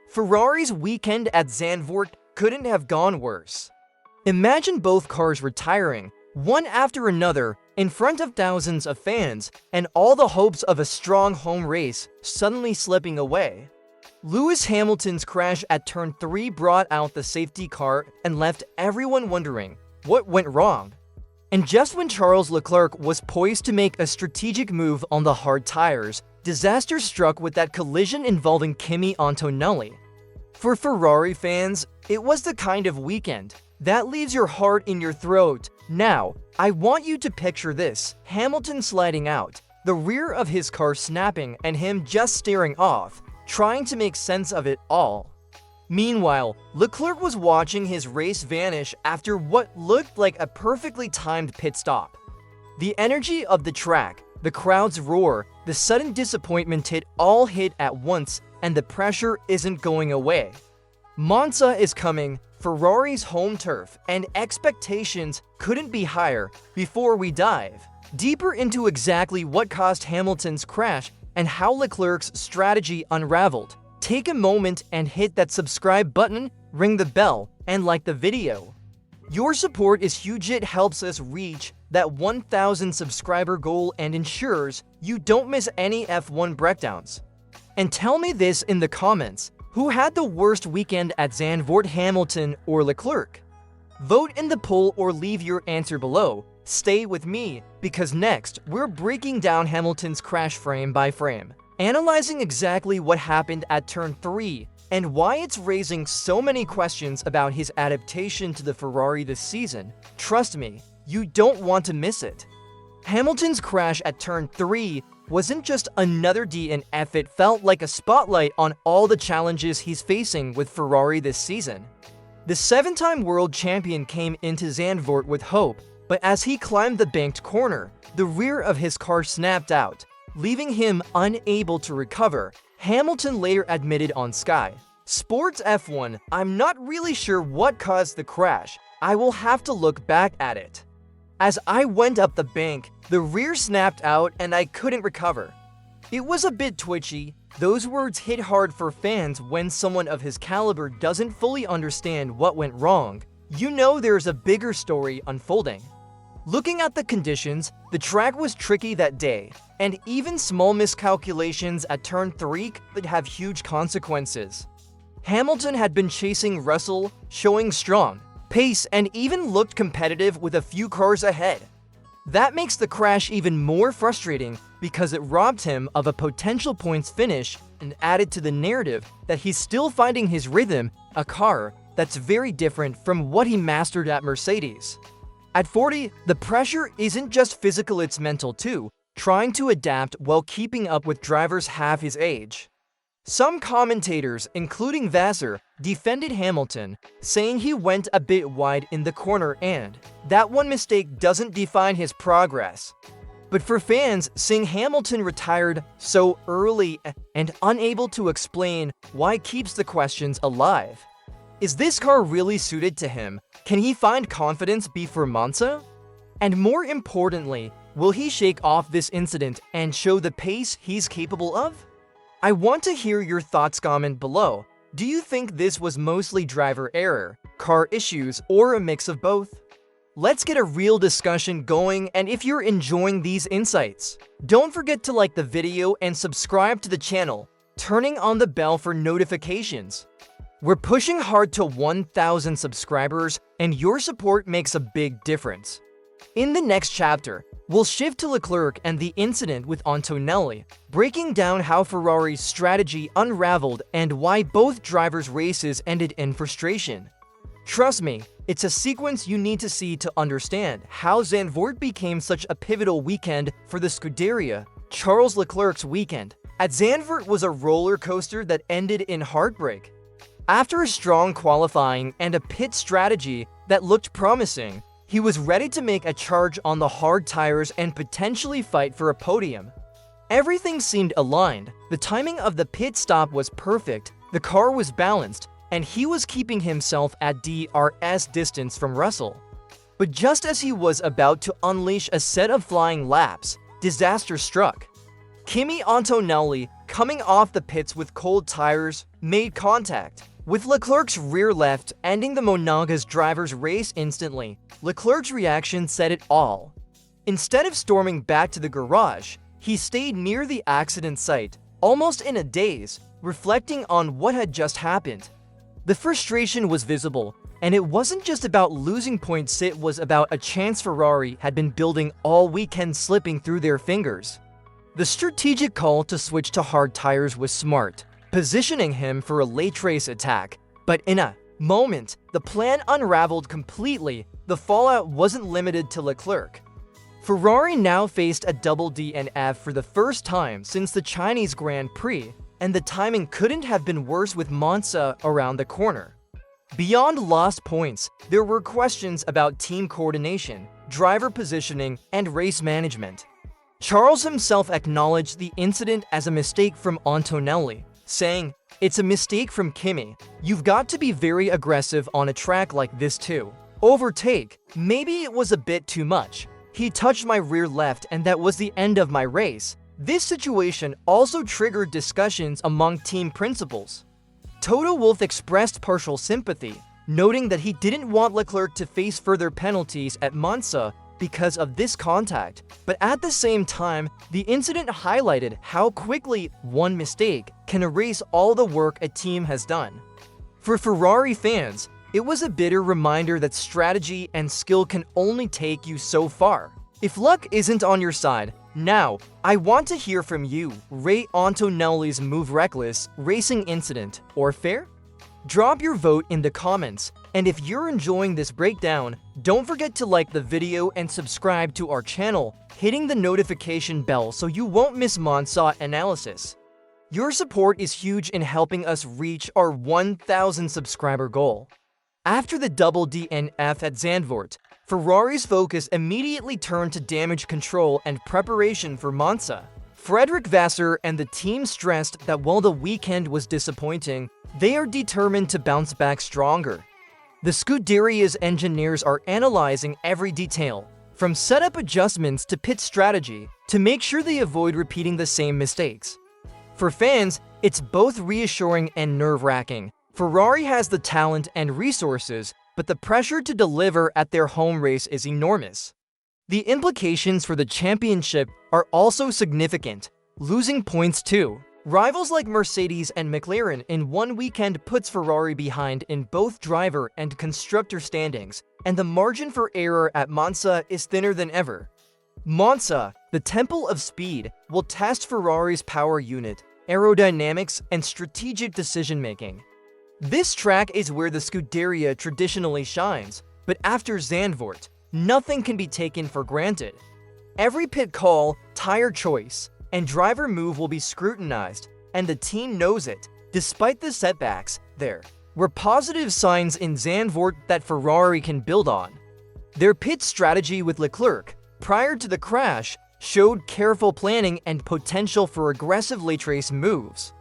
Ferrari's weekend at Zandvoort couldn't have gone worse. Imagine both cars retiring, one after another, in front of thousands of fans, and all the hopes of a strong home race suddenly slipping away. Lewis Hamilton's crash at turn 3 brought out the safety car and left everyone wondering what went wrong. And just when Charles Leclerc was poised to make a strategic move on the hard tires, disaster struck with that collision involving Kimi Antonelli. For Ferrari fans, it was the kind of weekend that leaves your heart in your throat. Now, I want you to picture this: Hamilton sliding out, the rear of his car snapping, and him just staring off, trying to make sense of it all. Meanwhile, Leclerc was watching his race vanish after what looked like a perfectly timed pit stop. The energy of the track, the crowd's roar, the sudden disappointment all hit at once, and the pressure isn't going away. Monza is coming, Ferrari's home turf, and expectations couldn't be higher. Before we dive deeper into exactly what caused Hamilton's crash and how Leclerc's strategy unraveled, take a moment and hit that subscribe button, ring the bell, and like the video. Your support is huge. It helps us reach that 1,000 subscriber goal and ensures you don't miss any F1 breakdowns. And tell me this in the comments: who had the worst weekend at Zandvoort, Hamilton or Leclerc? Vote in the poll or leave your answer below. Stay with me, because next we're breaking down Hamilton's crash frame by frame, analyzing exactly what happened at turn 3 and why it's raising so many questions about his adaptation to the Ferrari this season. Trust me, you don't want to miss it. Hamilton's crash at turn 3 wasn't just another DNF, it felt like a spotlight on all the challenges he's facing with Ferrari this season. The 7-time world champion came into Zandvoort with hope, but as he climbed the banked corner, the rear of his car snapped out, leaving him unable to recover. Hamilton later admitted on Sky Sports F1, "I'm not really sure what caused the crash. I will have to look back at it. As I went up the bank, the rear snapped out and I couldn't recover." It was a bit twitchy. Those words hit hard for fans when someone of his caliber doesn't fully understand what went wrong. You know there's a bigger story unfolding. Looking at the conditions, the track was tricky that day, and even small miscalculations at turn 3 could have huge consequences. Hamilton had been chasing Russell, showing strong pace, and even looked competitive with a few cars ahead. That makes the crash even more frustrating because it robbed him of a potential points finish and added to the narrative that he's still finding his rhythm, a car that's very different from what he mastered at Mercedes. At 40, the pressure isn't just physical, it's mental too, trying to adapt while keeping up with drivers half his age. Some commentators, including Vassar, defended Hamilton, saying he went a bit wide in the corner and that one mistake doesn't define his progress. But for fans, seeing Hamilton retired so early and unable to explain why keeps the questions alive. Is this car really suited to him? Can he find confidence before Monza? And more importantly, will he shake off this incident and show the pace he's capable of? I want to hear your thoughts. Comment below. Do you think this was mostly driver error, car issues, or a mix of both? Let's get a real discussion going, and if you're enjoying these insights, don't forget to like the video and subscribe to the channel, turning on the bell for notifications. We're pushing hard to 1,000 subscribers, and your support makes a big difference. In the next chapter, we'll shift to Leclerc and the incident with Antonelli, breaking down how Ferrari's strategy unraveled and why both drivers' races ended in frustration. Trust me, it's a sequence you need to see to understand how Zandvoort became such a pivotal weekend for the Scuderia. Charles Leclerc's weekend at Zandvoort was a roller coaster that ended in heartbreak. After a strong qualifying and a pit strategy that looked promising, he was ready to make a charge on the hard tires and potentially fight for a podium. Everything seemed aligned. The timing of the pit stop was perfect, the car was balanced, and he was keeping himself at DRS distance from Russell. But just as he was about to unleash a set of flying laps, disaster struck. Kimi Antonelli coming off the pits with cold tires, made contact, with Leclerc's rear left ending the Monagas driver's race instantly. Leclerc's reaction said it all. Instead of storming back to the garage, he stayed near the accident site, almost in a daze, reflecting on what had just happened. The frustration was visible, and it wasn't just about losing points, it was about a chance Ferrari had been building all weekend slipping through their fingers. The strategic call to switch to hard tires was smart, positioning him for a late race attack. But in a moment, the plan unraveled completely. The fallout wasn't limited to Leclerc. Ferrari now faced a double DNF for the first time since the Chinese Grand Prix, and the timing couldn't have been worse with Monza around the corner. Beyond lost points, there were questions about team coordination, driver positioning, and race management. Charles himself acknowledged the incident as a mistake from Antonelli, saying, "It's a mistake from Kimi. You've got to be very aggressive on a track like this too. Overtake, maybe it was a bit too much. He touched my rear left and that was the end of my race." This situation also triggered discussions among team principals. Toto Wolff expressed partial sympathy, noting that he didn't want Leclerc to face further penalties at Monza because of this contact, but at the same time, the incident highlighted how quickly one mistake can erase all the work a team has done. For Ferrari fans, it was a bitter reminder that strategy and skill can only take you so far. If luck isn't on your side, now, I want to hear from you. Rate Antonelli's move reckless, racing incident, or fair? Drop your vote in the comments, and if you're enjoying this breakdown, don't forget to like the video and subscribe to our channel, hitting the notification bell so you won't miss Monza analysis. Your support is huge in helping us reach our 1,000 subscriber goal. After the double DNF at Zandvoort, Ferrari's focus immediately turned to damage control and preparation for Monza. Frederick Vasseur and the team stressed that while the weekend was disappointing, they are determined to bounce back stronger. The Scuderia's engineers are analyzing every detail, from setup adjustments to pit strategy, to make sure they avoid repeating the same mistakes. For fans, it's both reassuring and nerve-wracking. Ferrari has the talent and resources, but the pressure to deliver at their home race is enormous. The implications for the championship are also significant, losing points too. Rivals like Mercedes and McLaren in one weekend puts Ferrari behind in both driver and constructor standings, and the margin for error at Monza is thinner than ever. Monza, the temple of speed, will test Ferrari's power unit, aerodynamics, and strategic decision-making. This track is where the Scuderia traditionally shines, but after Zandvoort, nothing can be taken for granted. Every pit call, tire choice, and driver move will be scrutinized, and the team knows it. Despite the setbacks, there were positive signs in Zandvoort that Ferrari can build on. Their pit strategy with Leclerc, prior to the crash, showed careful planning and potential for aggressive late race moves.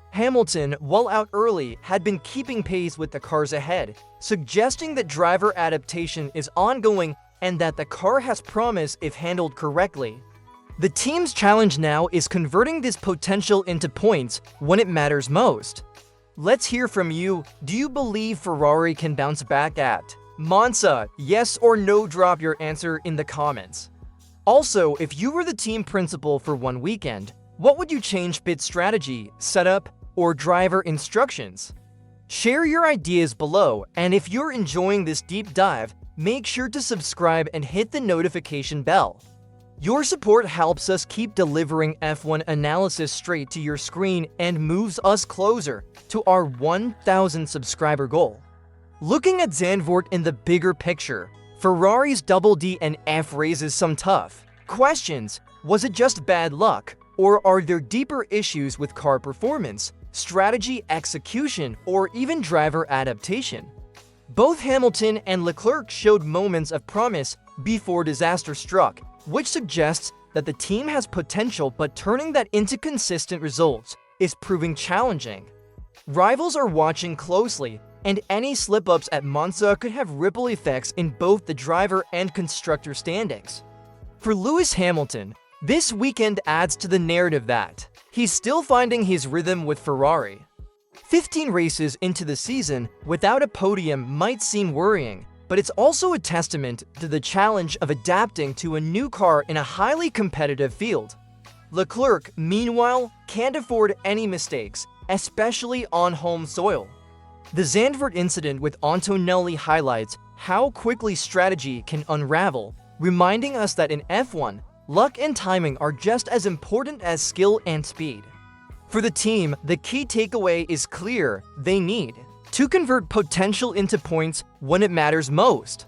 Hamilton, while out early, had been keeping pace with the cars ahead, suggesting that driver adaptation is ongoing and that the car has promise if handled correctly. The team's challenge now is converting this potential into points when it matters most. Let's hear from you. Do you believe Ferrari can bounce back at Monza? Yes or no? Drop your answer in the comments. Also, if you were the team principal for one weekend, what would you change? Pit strategy, setup, or driver instructions? Share your ideas below, and if you're enjoying this deep dive, make sure to subscribe and hit the notification bell. Your support helps us keep delivering F1 analysis straight to your screen and moves us closer to our 1,000 subscriber goal. Looking at Zandvoort in the bigger picture, Ferrari's double DNF raises some tough questions. Was it just bad luck? Or are there deeper issues with car performance, strategy, execution, or even driver adaptation? Both Hamilton and Leclerc showed moments of promise before disaster struck, which suggests that the team has potential, but turning that into consistent results is proving challenging. Rivals are watching closely, and any slip-ups at Monza could have ripple effects in both the driver and constructor standings. For Lewis Hamilton, this weekend adds to the narrative that He's still finding his rhythm with Ferrari. 15 races into the season without a podium might seem worrying, but it's also a testament to the challenge of adapting to a new car in a highly competitive field. Leclerc, meanwhile, can't afford any mistakes, especially on home soil. The Zandvoort incident with Antonelli highlights how quickly strategy can unravel, reminding us that in F1, luck and timing are just as important as skill and speed. For the team, the key takeaway is clear: they need to convert potential into points when it matters most.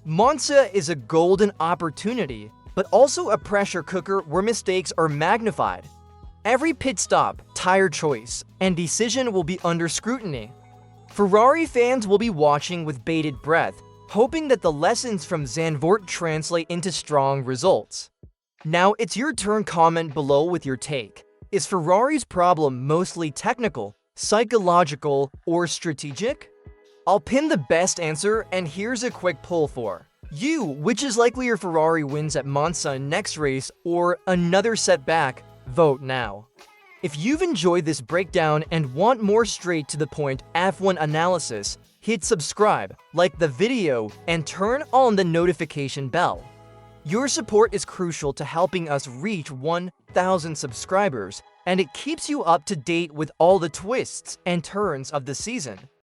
Monza is a golden opportunity, but also a pressure cooker where mistakes are magnified. Every pit stop, tire choice, and decision will be under scrutiny. Ferrari fans will be watching with bated breath, hoping that the lessons from Zandvoort translate into strong results. Now it's your turn. Comment below with your take. Is Ferrari's problem mostly technical, psychological, or strategic? I'll pin the best answer, and here's a quick poll for you. Which is likelier, Ferrari wins at Monza next race or another setback? Vote now. If you've enjoyed this breakdown and want more straight to the point F1 analysis, hit subscribe, like the video, and turn on the notification bell. Your support is crucial to helping us reach 1,000 subscribers, and it keeps you up to date with all the twists and turns of the season.